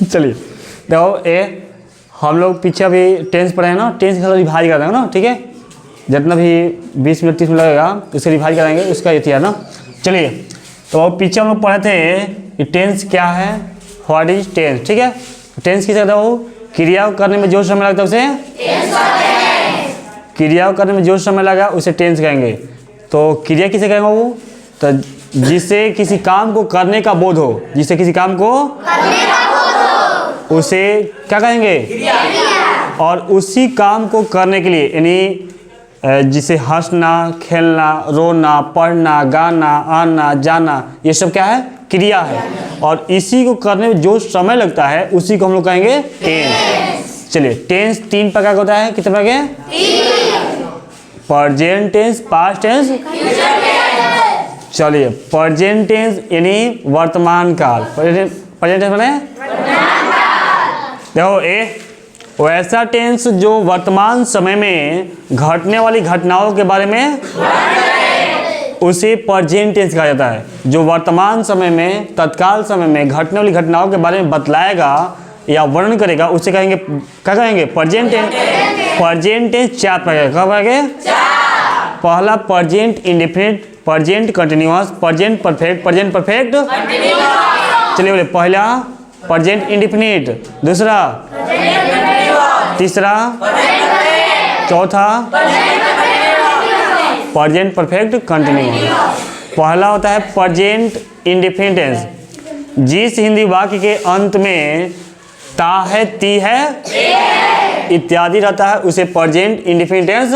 चलिए देखो ए, हम लोग पीछे अभी टेंस पढ़े हैं ना, टेंस का रिवाइज कर देंगे ना, ठीक है। जितना भी 20 मिनट 30 मिनट लगेगा उसे रिवाइज कराएंगे, उसका ये है ना। चलिए तो पीछे हम लोग पढ़े थे कि टेंस क्या है, व्हाट इज टेंस, ठीक है। टेंस किसे कहता है? वो क्रिया करने में जो समय लगता है उसे क्रिया करने में जो समय लगा उसे टेंस कहेंगे। तो क्रिया किसे कहेंगे? वो तो जिससे किसी काम को करने का बोध हो, जिससे किसी काम को करने का बोध हो उसे क्या कहेंगे? क्रिया। और उसी काम को करने के लिए यानी जिसे हंसना, खेलना, रोना, पढ़ना, गाना, आना, जाना, ये सब क्या है? क्रिया है। और इसी को करने में जो समय लगता है उसी को हम लोग कहेंगे टेंस। चलिए टेंस 3 प्रकार का होता है। कितने प्रकार के? Present tense, past tense, future tense. चलिए प्रेजेंट टेंस यानी वर्तमान काल। प्रेजेंट टेंस माने देखो वैसा टेंस जो वर्तमान समय में घटने वाली घटनाओं के बारे में उसे प्रेजेंट टेंस कहा जाता है। जो वर्तमान समय में, तत्काल समय में घटने वाली घटनाओं के बारे में बतलाएगा या वर्णन करेगा उसे कहेंगे, क्या कहेंगे? Present tense. प्रेजेंट टेंस 4 प्रकार का कहेंगे। पहला present indefinite, present continuous, present perfect, present perfect continuous. चलिए बोले पहला प्रेजेंट इंडेफिनिट, दूसरा तीसरा चौथा प्रेजेंट परफेक्ट कंटिन्यूअस। पहला होता है प्रेजेंट इंडेफिनिट टेंस। जिस हिंदी वाक्य के अंत में ता है, ती है इत्यादि रहता है उसे प्रेजेंट इंडेफिनिट टेंस।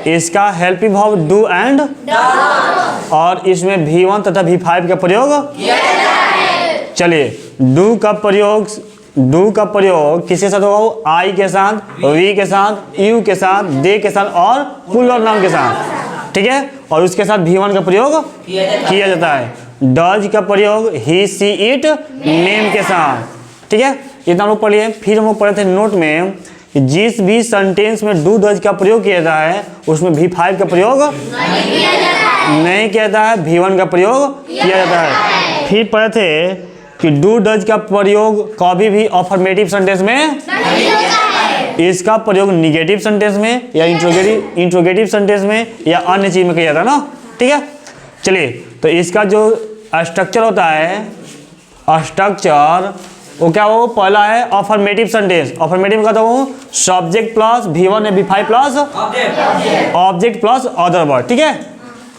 इसका हेल्पिंग वर्ब डू एंड और इसमें V1 तथा V5 का प्रयोग किया जाता है। चलिए डू का प्रयोग किसके साथ होगा? आई के साथ, वी के साथ, यू के साथ, दे के साथ और प्लूरल नाउन के साथ, ठीक है। और उसके साथ V1 का प्रयोग किया जाता है। डज का प्रयोग ही, सी, इट, नेम के साथ, ठीक है। इतना हम लोग पढ़ लिए। फिर हम लोग पढ़े थे नोट में कि जिस भी सेंटेंस में डू डज का प्रयोग किया जाता है उसमें V5 का प्रयोग नहीं किया जाता है, V1 का प्रयोग किया जाता है। फिर पढ़े थे कि डू डज का प्रयोग कभी भी अफर्मेटिव सेंटेंस में नहीं होता है। इसका प्रयोग निगेटिव सेंटेंस में या इंट्रोगेटिव सेंटेंस में या अन्य चीज में किया जाता है ना, ठीक है। चलिए तो इसका जो स्ट्रक्चर होता है, स्ट्रक्चर वो क्या हो? पहला है अफर्मेटिव सेंटेंस। अफर्मेटिव का तो वो सब्जेक्ट प्लस V1 है, V5 plus object plus other word, ठीक है।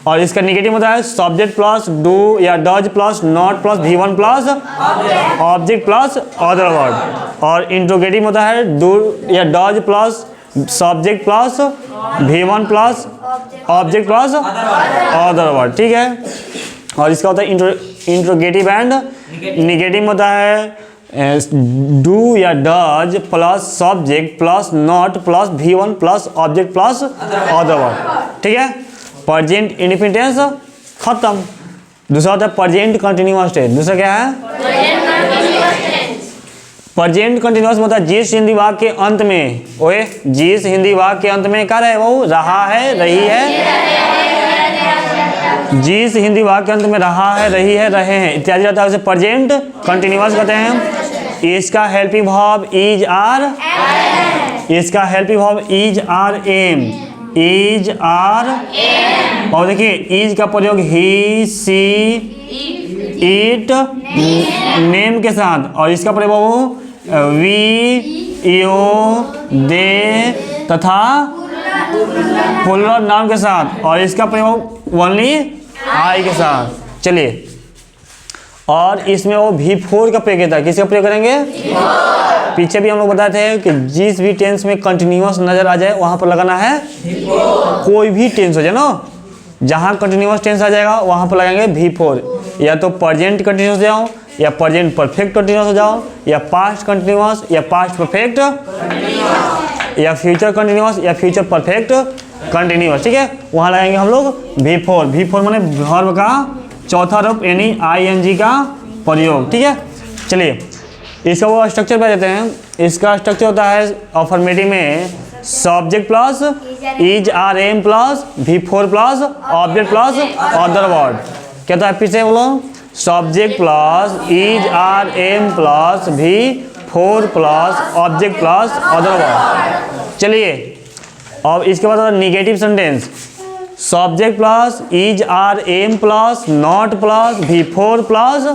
और इसका निगेटिव होता है सब्जेक्ट प्लस डू या does plus not plus V1 plus object plus other word. और इंट्रोगेटिव होता है डू या does plus subject plus V1 plus object plus other word, ठीक है। और इसका होता है इंट्रोगेटिव एंड निगेटिव होता है डू या does plus subject plus not plus V1 plus object plus other word, ठीक है। प्रेजेंट इंडेफिनिट टेंस खत्म। दूसरा होता है प्रेजेंट कंटिन्यूअस टेंस। दूसरा क्या है? प्रेजेंट कंटिन्यूअस होता है जिस हिंदी वाक्य के अंत में जिस हिंदी वाक्य के अंत में क्या रहे? वो रहा है, रही है। जिस हिंदी वाक्य के अंत में रहा है, रही है, रहे हैं इत्यादि रहता है उसे प्रेजेंट कंटिन्यूअस कहते हैं। इसका हेल्पिंग वर्ब इज आर, इसका helping verb is are am, is are. और देखिए इज का प्रयोग ही, सी, इट, नेम के साथ। और इसका प्रयोग वी, यू, दे तथा प्लूरल नाउन के साथ। और इसका प्रयोग ओनली आई के साथ। चलिए और इसमें वो V4 का प्रयोग होता है। किसका प्रयोग करेंगे? पीछे भी हम लोग बताए थे कि जिस भी टेंस में कंटिन्यूअस नजर आ जाए वहां पर लगाना है कोई भी टेंस हो जाए ना, जहां कंटिन्यूअस टेंस आ जाएगा वहां पर लगाएंगे V4। या तो प्रेजेंट कंटिन्यूअस हो जाओ, या प्रेजेंट परफेक्ट कंटिन्यूअस हो जाओ, या पास्ट कंटिन्यूअस, या पास्ट परफेक्ट, या फ्यूचर कंटिन्यूअस, या फ्यूचर परफेक्ट कंटिन्यूअस, ठीक है। वहां लगाएंगे हम लोग V4। V4 माने वर्ब का चौथा रूप यानी ING का प्रयोग, ठीक है। चलिए इसका वो स्ट्रक्चर बता देते हैं। इसका स्ट्रक्चर होता है अफर्मेटिव में subject plus is are am plus V4 plus object plus other word. क्या होता है? फिर से बोलो subject plus is are am plus भी four plus object plus other word. चलिए अब इसके बाद negative sentence, subject plus is are am plus not plus भी four plus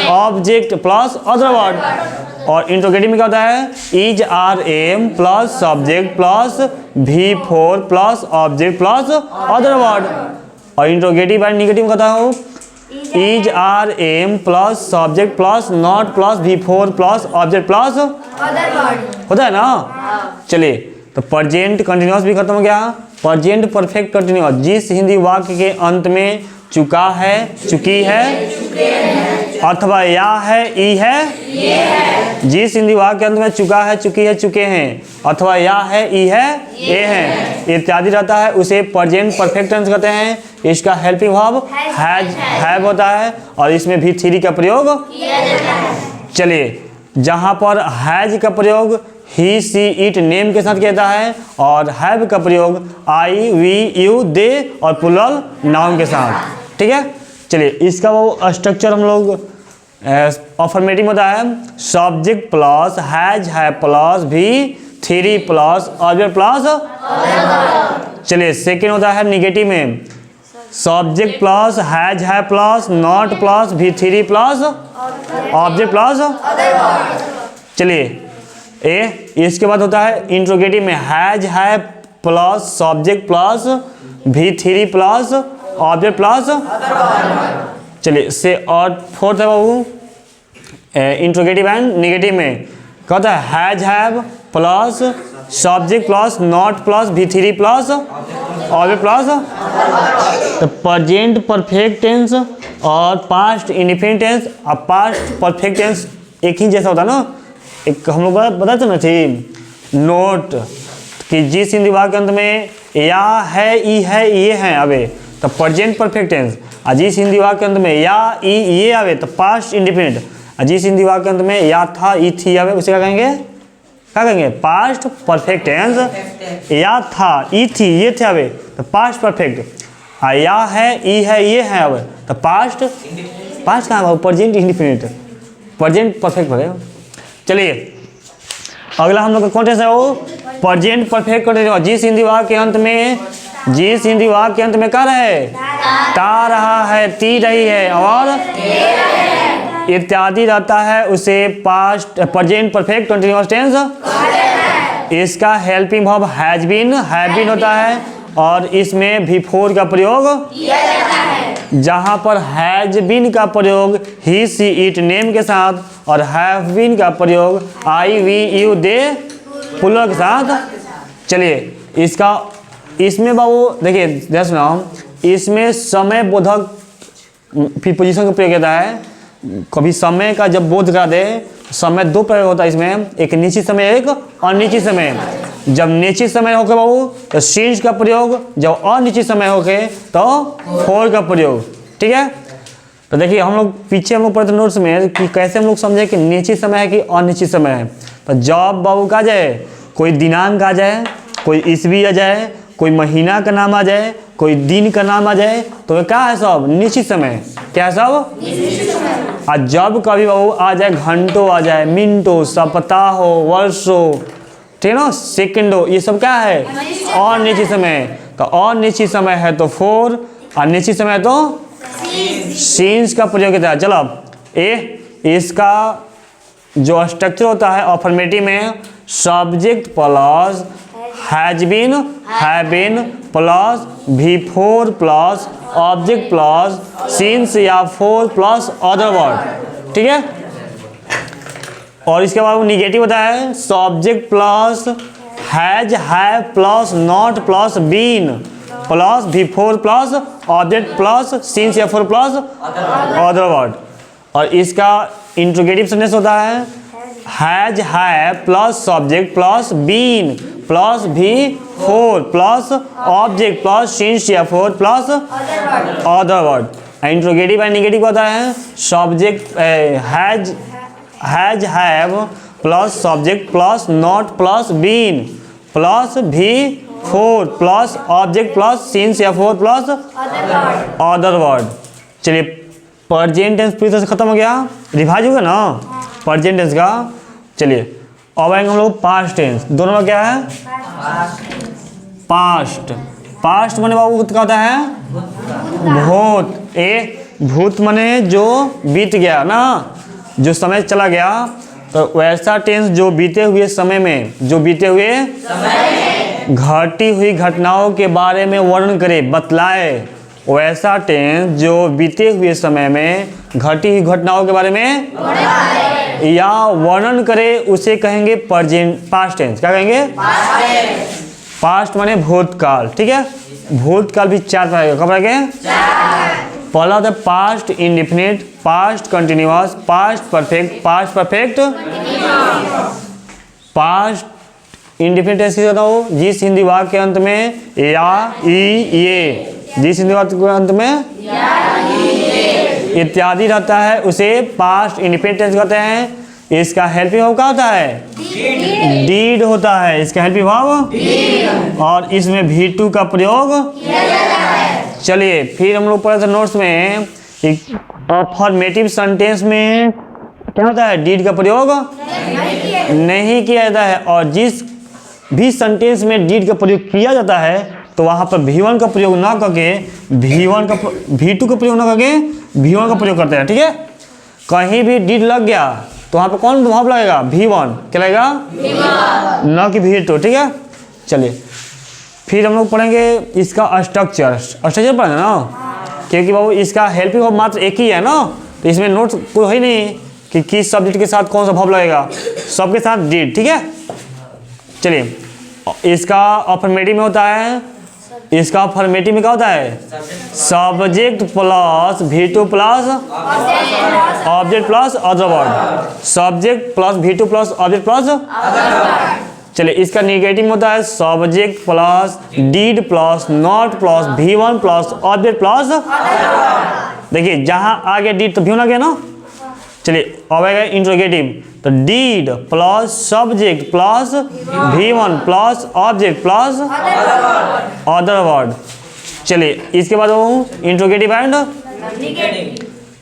object plus other word. और इंट्रोगेटिव में क्या होता है, is are am plus subject plus भी four plus object plus other word. और इंट्रोगेटिव एंड निगेटिव कहता हो, is are am plus subject plus not plus भी फोर प्लस ऑब्जेक्ट प्लस होता है ना। चलिए तो प्रेजेंट कंटिन्यूअस भी खत्म हो गया। प्रेजेंट परफेक्ट कंटिन्यूअस, जिस हिंदी वाक्य के अंत में चुका है, चुकी है अथवा या है, ई है, जिस हिंदी वाक्य के अंत में चुका है, चुकी है, चुके हैं अथवा या है, ई है, ए है इत्यादि रहता है, उसे प्रेजेंट परफेक्ट टेंस कहते हैं। इसका हेल्पिंग वर्ब हैज, हैव होता है और इसमें भी थ्री का प्रयोग किया जाता है। चलिए जहाँ पर हैज का प्रयोग ही सी इट नेम के साथ किया जाता है और हैव का प्रयोग आई वी यू दे और प्लूरल नाउन के साथ, ठीक है। चलिए इसका वो स्ट्रक्चर हम लोग अफर्मेटिव होता है, सब्जेक्ट प्लस हैज है प्लस भी थ्री प्लस ऑब्जेक्ट प्लस। चलिए सेकेंड होता है निगेटिव में, सब्जेक्ट प्लस हैज है प्लस नॉट प्लस भी थ्री प्लस ऑब्जेक्ट प्लस। चलिए इसके बाद होता है इंट्रोगेटिव में, हैज है प्लस सब्जेक्ट प्लस भी थ्री प्लस ऑब्जेक्ट प्लस। चलिए से और फोर्थ है बाबू इंट्रोगेटिव एंड निगेटिव में कहता है has have plus subject plus not plus भी थ्री प्लस ऑब्जेक्ट प्लस। तो प्रेजेंट परफेक्ट टेंस और पास्ट इंडिफिनिट टेंस और पास्ट परफेक्ट टेंस एक ही जैसा होता है ना। एक हम लोग बताते ना थी नोट कि जिस हिंदी वाक्य अंत में या है, ई है, ये है आवे तो प्रेजेंट परफेक्ट टेंस, और जिस हिंदी वाक्य अंत में या ई ये आवे तो पास्ट इंडिफिनिट, और जिस हिंदी वाक्य अंत में या था, ई थी आवे उसे क्या कहेंगे, क्या कहेंगे, पास्ट परफेक्ट टेंस। या था, ई थी, ये थे आवे तो पास्ट परफेक्ट, और या है, ई है, ये है आवे तो पास्ट, पास्ट कहाँ प्रेजेंट इंडिफिनिट, प्रेजेंट परफेक्ट भरे। चलिए अगला हम लोग का कौन सा है वो प्रेजेंट परफेक्ट कंटिन्यूअस, जिस हिंदी वाक्य के अंत में, जिस हिंदी वाक्य के अंत में क्या रहे, ता रहा है, ती रही है और इत्यादि रहता है उसे past present perfect continuous tense. इसका helping verb has been, have been होता है और इसमें भी फोर का प्रयोग किया जाता है। जहाँ पर हैज बीन का प्रयोग ही सी इट नेम के साथ और हैव बीन का प्रयोग आई वी यू दे प्लूरल के साथ। चलिए इसका इसमें बाबू देखिए ध्यान सुनाओ, इसमें समय बोधक प्रीपोजिशन का प्रयोग होता है। कभी समय का जब बोध करा दे, समय दो प्रयोग होता है इसमें, एक निश्चित समय एक अनिश्चित समय। जब निश्चित समय होके बाबू तो सिंस का प्रयोग, जब अनिश्चित समय होके तो फॉर का प्रयोग, ठीक है। तो देखिए हम लोग पीछे हम लोग पढ़ते नोट्स में कि कैसे हम लोग समझे कि निश्चित समय है कि अनिश्चित समय है। तो जब बाबू का जाए, कोई दिनांक आ जाए, कोई ईस्वी आ जाए, कोई महीना का नाम आ जाए, कोई दिन का नाम आ जाए तो वे क्या है, सब निश्चित समय, क्या है सब निश्चित समय। और जब कभी बाबू आ जाए, घंटों आ जाए, मिनटों, सप्ताह, वर्षों, ठीक है ना, सेकंडों, ये सब क्या है अनिश्चित समय। तो अनिश्चित समय है तो फोर, और निश्चित समय है तो सीन्स का प्रयोग किया। चलो इसका जो स्ट्रक्चर होता है अफर्मेटिव में, subject plus has been, have been plus भी four plus object plus since या फोर प्लस अदर वर्ड, ठीक है। और इसके बाद निगेटिव होता है subject plus has have plus not plus been plus भी four plus object plus since या फोर प्लस अदर वर्ड। और इसका इंट्रोगेटिव सेंटेंस होता है has have plus subject plus been plus भी four plus object plus since या for plus other word. Interrogative and negative होता है subject has have plus subject plus not plus been plus भी four plus object plus since या for plus other word. चलिए present tense पूरी तरह से खत्म हो गया, रिवाइज हो गया ना प्रेजेंट टेंस का। चलिए अब आएंगे हम लोग पास्ट टेंस। दोनों में क्या है? पास्ट। पास्ट माने बाबू क्या होता है? भूत। भूत माने जो बीत गया ना, जो समय चला गया, तो वैसा टेंस जो बीते हुए समय में, जो बीते हुए घटी हुई घटनाओं के बारे में वर्णन करे, बतलाए, वैसा टेंस जो बीते हुए समय में घटी हुई घटनाओं के बारे में या वर्णन करे, उसे कहेंगे प्रेजेंट पास्ट टेंस। क्या कहेंगे? पास्ट माने भूतकाल। ठीक है, भूतकाल भी 4 तरह का। कब रहेंगे? पहला होता है past indefinite, past continuous, past perfect, past perfect, past indefinite tense किसे कहता हो? जिस हिंदी वाक्य के अंत में या, ई, ये, जिस हिंदी वाक्य के अंत में इत्यादि रहता है उसे पास्ट इंडिफिनिट टेंस कहते हैं। इसका हेल्पिंग वर्ब क्या होता है? डीड होता है। इसका हेल्पिंग वर्ब, और इसमें V2 का प्रयोग किया जाता है। चलिए फिर हम लोग पढ़े थे नोट्स में, अफर्मेटिव सेंटेंस में क्या होता है? डीड का प्रयोग नहीं किया जाता है, और जिस भी सेंटेंस में डीड का प्रयोग किया जाता है तो वहाँ पर V1 का प्रयोग ना करके V2 का प्रयोग ना करके V1 का प्रयोग करते हैं। ठीक है, कहीं भी डीड लग गया तो वहाँ पर कौन भाव लगेगा? V1। क्या लगेगा? ना कि V2। ठीक है, चलिए फिर हम लोग पढ़ेंगे इसका स्ट्रक्चर। स्ट्रक्चर पढ़ेंगे ना, क्योंकि बाबू इसका हेल्पिंग वर्ब मात्र एक ही है ना, तो इसमें नोट्स कोई है नहीं कि किस सब्जेक्ट के साथ कौन सा भाव लगेगा, सबके साथ डीड। ठीक है, चलिए इसका अफर्मेटिव में होता है, इसका अफर्मेटिव में क्या होता है? Subject plus V2 plus object plus other word, subject plus V2 plus object plus. चलिए इसका निगेटिव में होता है subject plus did plus not plus V1 plus object plus. देखिए जहां आ गया डीड तो V1 आ गया ना। चलिए अब आएगा इंट्रोगेटिव, तो did plus subject plus V1 plus object plus other word. चलिए इसके बाद वो इंट्रोगेटिव एंड,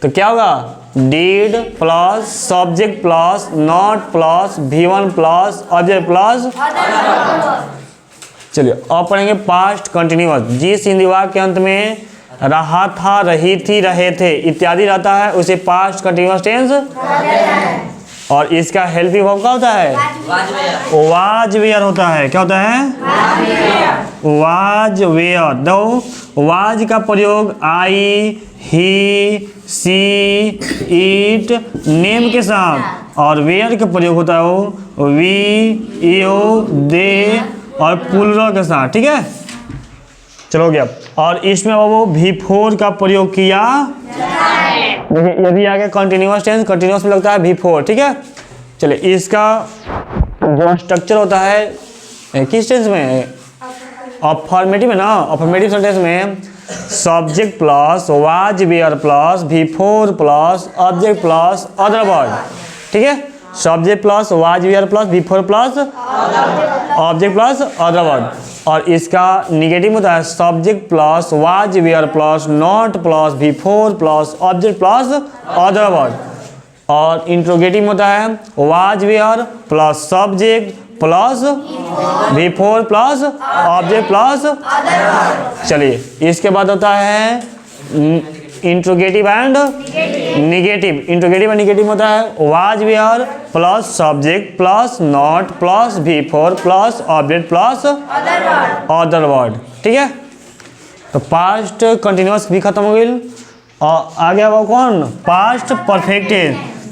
तो क्या होगा? Did plus subject plus not plus V1 plus object plus. चलिए अब पढ़ेंगे पास्ट कंटिन्यूअस। जिस हिंदी वाक्य के अंत में रहा था, रही थी, रहे थे इत्यादि रहता है उसे पास्ट कंटिन्यूअस टेंस, और इसका हेल्पिंग वर्ब क्या होता है? वाज वेयर होता है। क्या होता है? Was where. दो वाज का प्रयोग आई, ही, सी, इट, नेम के साथ, और वेयर का प्रयोग होता है वो वी, यू, दे और प्लूरल के साथ। ठीक है, चलो गया। और इसमें वो V4 का प्रयोग किया। देखिए यदि आगे कंटिन्यूअस टेंस, कंटिन्यूअस में लगता है V4। ठीक है, चलिए इसका जो स्ट्रक्चर होता है किस टेंस में? अफर्मेटिव में ना। अफर्मेटिव सेंटेंस में subject plus was were plus V4 plus object plus other word. ठीक है, subject plus was were plus V4 plus object plus other word. और इसका निगेटिव होता है subject plus was were plus not plus V4 plus object plus other word. और interrogative होता है was were plus subject plus V4 plus object plus. चलिए इसके बाद होता है interrogative and negative. Interrogative and negative होता है was were plus subject plus not plus V4 plus object plus other word. ठीक है, तो पास्ट कंटिन्यूअस भी खत्म हो गई, और आ गया वो कौन? Past perfect.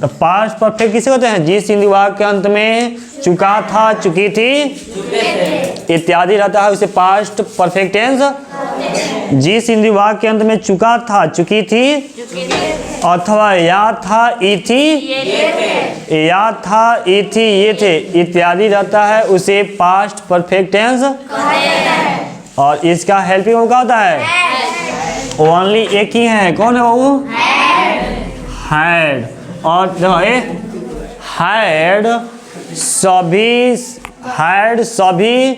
तो पास्ट परफेक्ट किसे कहते हैं? जिस हिंदी वाक्य के अंत में चुका था, चुकी थी इत्यादि रहता है उसे पास्ट परफेक्ट टेंस। जिस हिंदी वाक्य के अंत में चुका था, चुकी थी अथवा या था, ई थी, या था, ई थी, ये थे इत्यादि रहता है उसे पास्ट परफेक्ट टेंस। और इसका हेल्पिंग वर्ब क्या होता है? ओनली एक ही है। कौन है वो? हैड। और देखो ये हैड सभी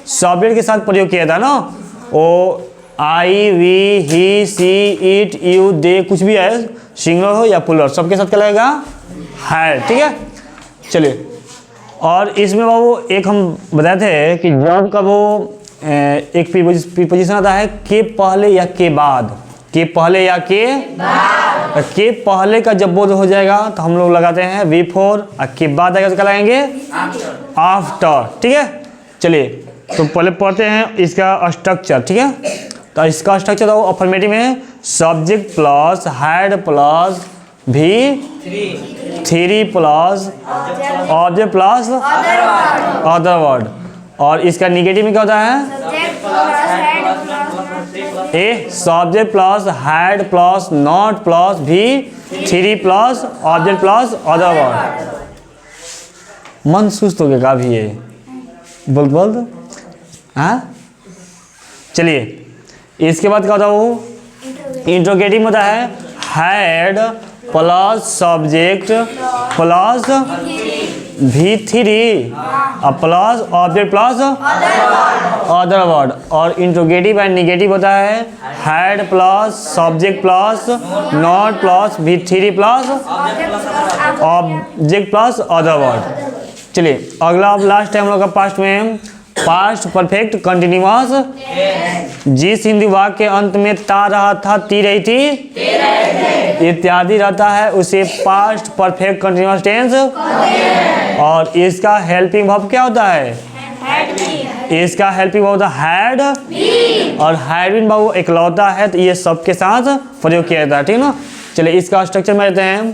सब्जेक्ट के साथ प्रयोग किया था ना। ओ I, we, he, she, it, you, they कुछ भी है, सिंगुलर हो या प्लूरल, सबके साथ क्या लगेगा? हैड। ठीक है, चलिए। और इसमें बाबू एक हम बताए थे कि जब का वो एक प्रीपोजिशन आता है के पहले या के बाद, के पहले या के बाद, के पहले का जब बोध हो जाएगा तो हम लोग लगाते हैं बिफोर, और के बाद आएगा तो क्या लगाएंगे? आफ्टर। ठीक है, चलिए तो पहले पढ़ते हैं इसका स्ट्रक्चर। ठीक है, तो इसका स्ट्रक्चर तो अफर्मेटिव में सब्जेक्ट प्लस हैड प्लस भी 3 plus object plus other word. और इसका निगेटिव में क्या होता है? A subject plus had plus not plus भी 3 plus object plus other word. मन सुस्त हो गया का भी ये बोल बोल दो। हाँ, चलिए इसके बाद क्या होता है? वो इंट्रोगेटिव होता है had plus subject plus V3 और plus object plus other word. और इंट्रोगेटिव एंड निगेटिव होता है had plus subject plus not plus V3 plus object plus other word. चलिए अगला अब लास्ट है हम लोग का पास्ट में पास्ट परफेक्ट कंटिन्यूअस। जिस हिंदी वाक्य के अंत में ता रहा था, ती रही थी इत्यादि रहता है उसे पास्ट परफेक्ट कंटिन्यूअस टेंस। और इसका हेल्पिंग वर्ब क्या होता है? इसका हेल्पिंग वर्ब होता है हैड। और हैड बीन बाबू इकलौता है तो ये सबके साथ प्रयोग किया जाता है। ठीक ना, चलिए इसका स्ट्रक्चर में रहते हैं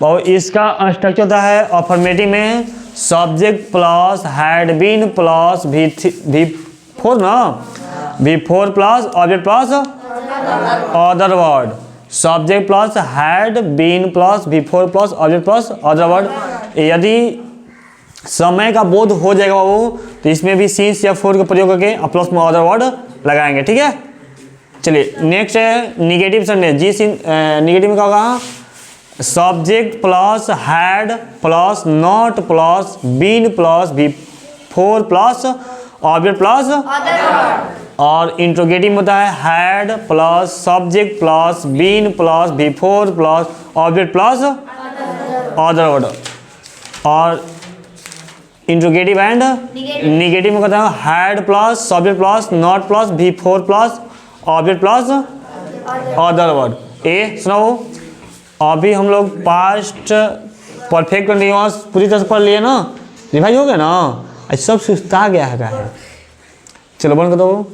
बाबू। इसका स्ट्रक्चर होता है अफर्मेटिव में subject plus had been plus V4 ना, V4 plus object plus other word. Subject plus had been plus V4 plus object plus other word. यदि समय का बोध हो जाएगा बाबू तो इसमें भी सिंस या फोर का प्रयोग करके प्लस में अदर वर्ड लगाएंगे। ठीक है, चलिए नेक्स्ट है निगेटिव सेंटेंस। जिस निगेटिव में क्या होगा? Subject plus had plus not plus been plus V4 plus object plus. और इंट्रोगेटिव होता है had plus subject plus been plus V4 plus object plus other word. और इंट्रोगेटिव एंड निगेटिव में कहता है had plus subject plus not plus V4 plus object plus other word. ए सुनाओ, अभी हम लोग पास्ट परफेक्ट कंटिन्यूअस पूरी तरह से पढ़ लिए ना, रिवाइज हो गया ना, आज सब सुस्ता गया है। चलो बंद कर दो।